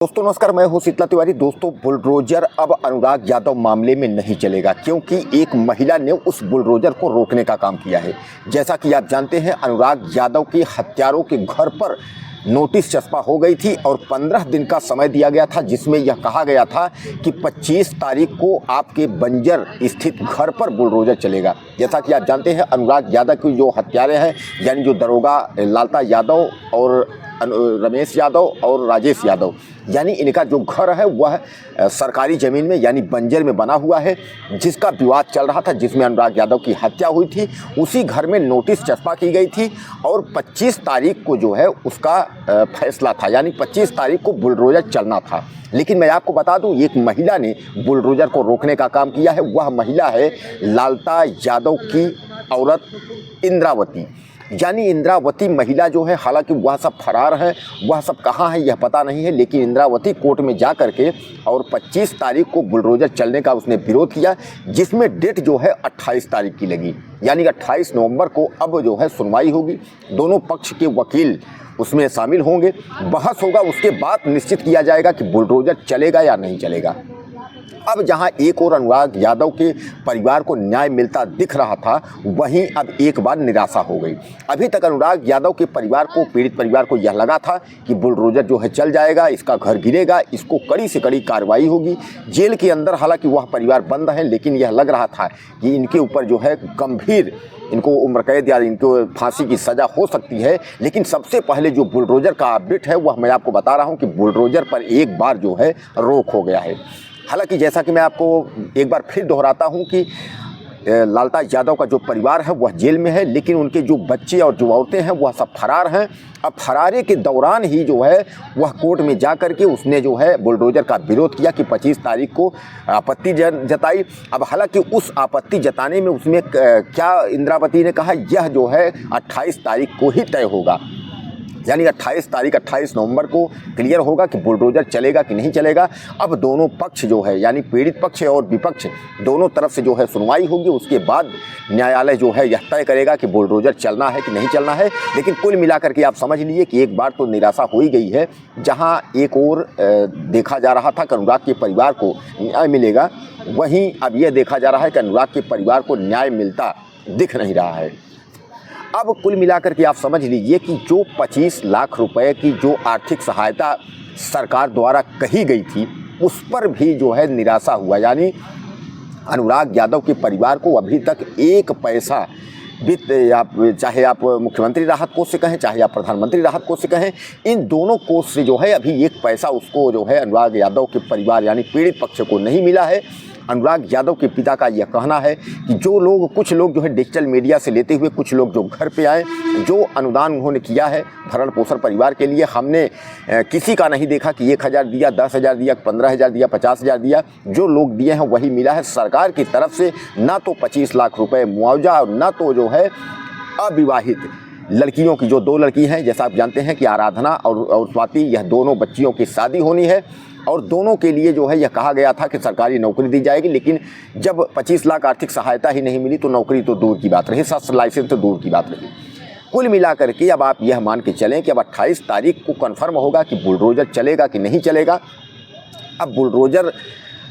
दोस्तों नमस्कार, मैं हूं शीतला तिवारी। दोस्तों बुलडोजर अब अनुराग यादव मामले में नहीं चलेगा, क्योंकि एक महिला ने उस बुलडोजर को रोकने का काम किया है। जैसा कि आप जानते हैं, अनुराग यादव के हत्यारों के घर पर नोटिस चस्पा हो गई थी और 15 दिन का समय दिया गया था, जिसमें यह कहा गया था कि 25 तारीख को आपके बंजर स्थित घर पर बुलडोजर चलेगा। जैसा कि आप जानते हैं, अनुराग यादव की जो हत्यारे हैं, यानी जो दरोगा लालता यादव और रमेश यादव और राजेश यादव, यानी इनका जो घर है वह सरकारी ज़मीन में यानी बंजर में बना हुआ है, जिसका विवाद चल रहा था, जिसमें अनुराग यादव की हत्या हुई थी। उसी घर में नोटिस चस्पा की गई थी और 25 तारीख को जो है उसका फैसला था, यानी 25 तारीख को बुलडोजर चलना था। लेकिन मैं आपको बता दूं, एक महिला ने बुलडोजर को रोकने का काम किया है। वह महिला है लालता यादव की औरत इंद्रावती, यानी इंद्रावती महिला जो है, हालांकि वह सब फरार है, वह सब कहाँ है यह पता नहीं है, लेकिन इंद्रावती कोर्ट में जा कर के और 25 तारीख को बुलडोजर चलने का उसने विरोध किया, जिसमें डेट जो है 28 तारीख की लगी, यानी 28 नवंबर को अब जो है सुनवाई होगी। दोनों पक्ष के वकील उसमें शामिल होंगे, बहस होगा, उसके बाद निश्चित किया जाएगा कि बुलडोजर चलेगा या नहीं चलेगा। अब जहां एक और अनुराग यादव के परिवार को न्याय मिलता दिख रहा था, वहीं अब एक बार निराशा हो गई। अभी तक अनुराग यादव के परिवार को, पीड़ित परिवार को यह लगा था कि बुलडोजर जो है चल जाएगा, इसका घर गिरेगा, इसको कड़ी से कड़ी कार्रवाई होगी। जेल के अंदर हालांकि वह परिवार बंद है, लेकिन यह लग रहा था कि इनके ऊपर जो है गंभीर, इनको उम्र कैद या इनको फांसी की सज़ा हो सकती है। लेकिन सबसे पहले जो बुलडोजर का अपडेट है वह मैं आपको बता रहा हूँ कि बुलडोजर पर एक बार जो है रोक हो गया है। हालांकि जैसा कि मैं आपको एक बार फिर दोहराता हूं कि लालता यादव का जो परिवार है वह जेल में है, लेकिन उनके जो बच्चे और जो औरतें हैं वह सब फरार हैं। अब फरारे के दौरान ही जो है वह कोर्ट में जा कर के उसने जो है बुलडोजर का विरोध किया कि 25 तारीख को आपत्ति जताई। अब हालांकि उस आपत्ति जताने में उसमें क्या इंद्रावती ने कहा, यह जो है 28 तारीख को ही तय होगा, यानी 28 नवंबर को क्लियर होगा कि बुलडोजर चलेगा कि नहीं चलेगा। अब दोनों पक्ष जो है, यानी पीड़ित पक्ष और विपक्ष, दोनों तरफ से जो है सुनवाई होगी। उसके बाद न्यायालय जो है यह तय करेगा कि बुलडोजर चलना है कि नहीं चलना है। लेकिन कुल मिलाकर के आप समझ लीजिए कि एक बार तो निराशा हो ही गई है। जहां एक और देखा जा रहा था कि अनुराग के परिवार को न्याय मिलेगा, वहीं अब यह देखा जा रहा है कि अनुराग के परिवार को न्याय मिलता दिख नहीं रहा है। अब कुल मिलाकर के आप समझ लीजिए कि जो 25 लाख रुपए की जो आर्थिक सहायता सरकार द्वारा कही गई थी, उस पर भी जो है निराशा हुआ। यानी अनुराग यादव के परिवार को अभी तक एक पैसा वित्त, आप चाहे आप मुख्यमंत्री राहत कोष से कहें, चाहे आप प्रधानमंत्री राहत कोष से कहें, इन दोनों कोष से जो है अभी एक पैसा उसको जो है अनुराग यादव के परिवार यानी पीड़ित पक्ष को नहीं मिला है। अनुराग यादव के पिता का यह कहना है कि कुछ लोग जो है डिजिटल मीडिया से लेते हुए, कुछ लोग जो घर पे आए, जो अनुदान उन्होंने किया है भरण पोषण परिवार के लिए, हमने किसी का नहीं देखा कि 1,000 दिया, 10,000 दिया, 15,000 दिया, 50,000 दिया। जो लोग दिए हैं वही मिला है सरकार की तरफ से। ना तो 25 लाख रुपए मुआवजा और ना तो जो है अविवाहित लड़कियों की, जो 2 लड़की हैं, जैसा आप जानते हैं कि आराधना और स्वाति, यह दोनों बच्चियों की शादी होनी है और दोनों के लिए जो है यह कहा गया था कि सरकारी नौकरी दी जाएगी। लेकिन जब 25 लाख आर्थिक सहायता ही नहीं मिली तो नौकरी तो दूर की बात रही, शस्त्र लाइसेंस तो दूर की बात रही। कुल मिलाकर के अब आप यह मान के चलें कि अब 28 तारीख को कन्फर्म होगा कि बुलडोजर चलेगा कि नहीं चलेगा। अब बुलडोजर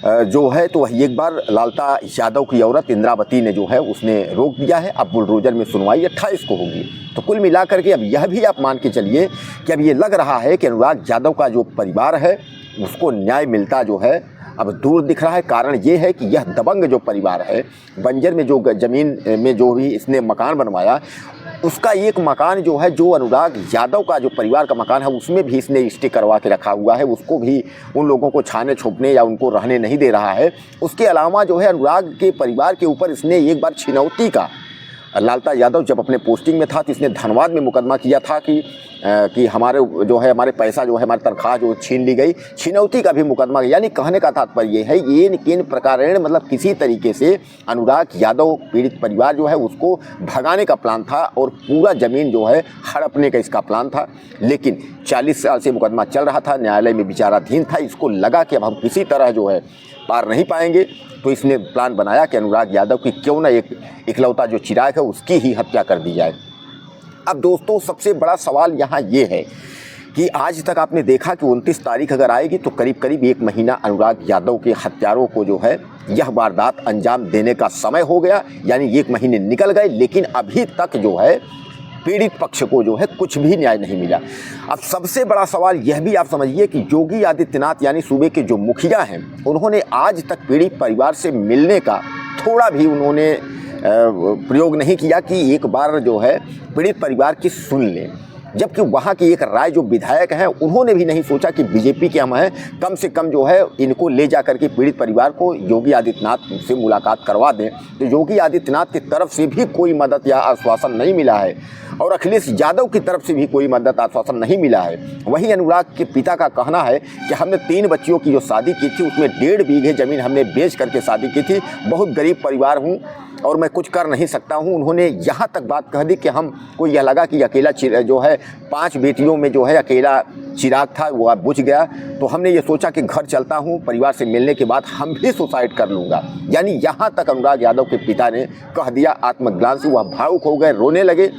जो है तो वही एक बार लालता यादव की औरत इंद्रावती ने जो है उसने रोक दिया है। अब बुलडोजर में सुनवाई 28 को होगी। तो कुल मिलाकर के अब यह भी आप मान के चलिए कि अब ये लग रहा है कि अनुराग यादव का जो परिवार है उसको न्याय मिलता जो है अब दूर दिख रहा है। कारण ये है कि यह दबंग जो परिवार है, बंजर में जो ज़मीन में जो भी इसने मकान बनवाया, उसका एक मकान जो है, जो अनुराग यादव का जो परिवार का मकान है, उसमें भी इसने स्टे करवा के रखा हुआ है। उसको भी उन लोगों को छाने छोपने या उनको रहने नहीं दे रहा है। उसके अलावा जो है अनुराग के परिवार के ऊपर इसने एक बार छिनौती का, लालता यादव जब अपने पोस्टिंग में था तो इसने धनबाद में मुकदमा किया था कि हमारे जो है हमारे पैसा जो है, हमारी तनख्वाह जो छीन ली गई, छिनौती का भी मुकदमा। यानी कहने का तात्पर्य ये है, ये किन प्रकारेण मतलब किसी तरीके से अनुराग यादव पीड़ित परिवार जो है उसको भगाने का प्लान था और पूरा ज़मीन जो है हड़पने का इसका प्लान था। लेकिन 40 साल से मुकदमा चल रहा था, न्यायालय में विचाराधीन था। इसको लगा कि अब हम किसी तरह जो है पार नहीं पाएंगे, तो इसने प्लान बनाया कि अनुराग यादव की क्यों ना एक इकलौता जो चिराग है उसकी ही हत्या कर दी जाए। अब दोस्तों सबसे बड़ा सवाल यहाँ ये है कि आज तक आपने देखा कि 29 तारीख अगर आएगी तो करीब करीब 1 महीना अनुराग यादव के हत्यारों को जो है यह वारदात अंजाम देने का समय हो गया, यानी 1 महीने निकल गए, लेकिन अभी तक जो है पीड़ित पक्ष को जो है कुछ भी न्याय नहीं मिला। अब सबसे बड़ा सवाल यह भी आप समझिए कि योगी आदित्यनाथ यानी सूबे के जो मुखिया हैं, उन्होंने आज तक पीड़ित परिवार से मिलने का थोड़ा भी उन्होंने प्रयोग नहीं किया कि एक बार जो है पीड़ित परिवार की सुन लें। जबकि वहाँ की एक राय जो विधायक हैं, उन्होंने भी नहीं सोचा कि बीजेपी के हम हैं, कम से कम जो है इनको ले जा करके पीड़ित परिवार को योगी आदित्यनाथ से मुलाकात करवा दें। तो योगी आदित्यनाथ की तरफ से भी कोई मदद या आश्वासन नहीं मिला है और अखिलेश यादव की तरफ से भी कोई मदद आश्वासन नहीं मिला है। वहीं अनुराग के पिता का कहना है कि हमने 3 बच्चियों की जो शादी की थी उसमें 1.5 बीघे ज़मीन हमने बेच करके शादी की थी, बहुत गरीब परिवार हूँ और मैं कुछ कर नहीं सकता हूँ। उन्होंने यहाँ तक बात कह दी कि हमको यह लगा कि अकेला जो है 5 बेटियों में जो है अकेला चिराग था, वो अब बुझ गया, तो हमने ये सोचा कि घर चलता हूँ, परिवार से मिलने के बाद हम भी सुसाइड कर लूँगा। यानी यहाँ तक अनुराग यादव के पिता ने कह दिया। आत्मग्लानि से वह भावुक हो गए, रोने लगे।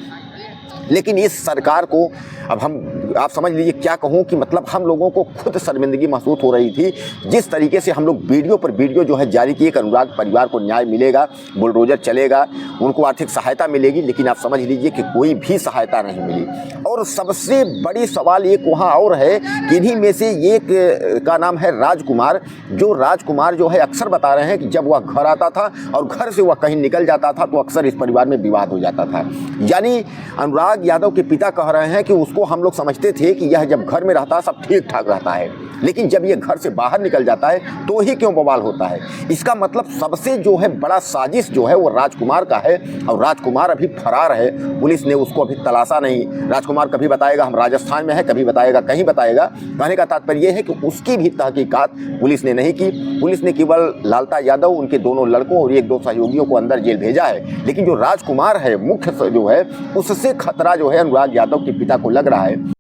लेकिन इस सरकार को अब आप समझ लीजिए क्या कहूँ कि मतलब हम लोगों को खुद शर्मिंदगी महसूस हो रही थी जिस तरीके से हम लोग वीडियो पर वीडियो जो है जारी किए कि अनुराग परिवार को न्याय मिलेगा, बुलडोजर चलेगा, उनको आर्थिक सहायता मिलेगी, लेकिन आप समझ लीजिए कि कोई भी सहायता नहीं मिली। और सबसे बड़ी सवाल एक वहाँ और है कि इन्हीं में से एक का नाम है राजकुमार। राजकुमार जो है अक्सर बता रहे हैं कि जब वह घर आता था और घर से वह कहीं निकल जाता था तो अक्सर इस परिवार में विवाद हो जाता था। यानी अनुराग यादव के पिता कह रहे हैं कि उसको हम लोग समझते थे कि यह जब घर में रहता है सब ठीक ठाक रहता है, लेकिन जब ये घर से बाहर निकल जाता है तो ही क्यों बवाल होता है। इसका मतलब सबसे जो है बड़ा साजिश जो है वो राजकुमार का है और राजकुमार अभी फरार है। पुलिस ने उसको अभी तलाशा नहीं। राजकुमार कभी बताएगा हम राजस्थान में है, कभी बताएगा कहीं बताएगा। कहने का तात्पर्य यह है कि उसकी भी तहकीकात पुलिस ने नहीं की। पुलिस ने केवल लालता यादव, उनके दोनों लड़कों और 1-2 सहयोगियों को अंदर जेल भेजा है, लेकिन जो राजकुमार है मुख्य जो है उससे खतरा जो है अनुराग यादव के पिता को लग रहा है।